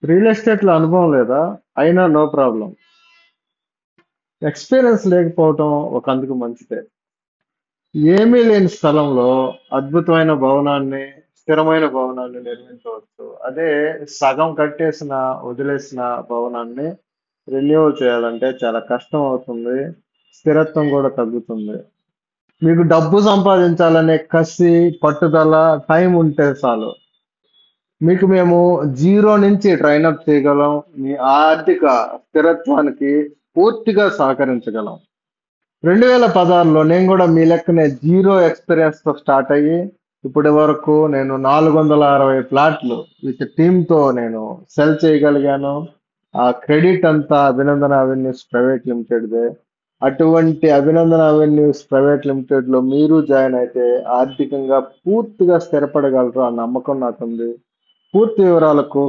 Real estate లో అనుభవం లేదా? అయినా నో ప్రాబ్లం. ఎక్స్పీరియన్స్ లేకపోవటం ఒక అందుకు మంచిదే. ఏమీ లేని స్థలంలో అద్భుతమైన భవనాన్ని, స్థిరమైన భవనాన్ని నిర్మించవచ్చు. అదే సగం కట్టేసిన, వదిలేసిన భవనాన్ని రెన్యూవల్ చేయాలంటే చాలా కష్టం అవుతుంది. స్థిరత్వం కూడా తగ్గుతుంది. మీకు డబ్బు సంపాదించాలనే కసి, పట్టుదల, టైం ఉంటే చాలు. మీకు మేము జీరో నుంచి ట్రైనప్ చేయగలం. మీ ఆర్థిక స్థిరత్వానికి పూర్తిగా సహకరించగలం. 2016లో నేను కూడా మీ లెక్కనే జీరో ఎక్స్పీరియన్స్ తో స్టార్ట్ అయ్యి ఇప్పటి వరకు నేను 460 ప్లాట్లు విత్ టీమ్ తో నేను సెల్ చేయగలిగాను. ఆ క్రెడిట్ అంతా అభినందన అవెన్యూస్ ప్రైవేట్ లిమిటెడ్దే. అటువంటి అభినందన అవెన్యూస్ ప్రైవేట్ లిమిటెడ్ లో మీరు జాయిన్ అయితే ఆర్థికంగా పూర్తిగా స్థిరపడగలరు. ఆ నమ్మకం నాకుంది. పూర్తి వివరాలకు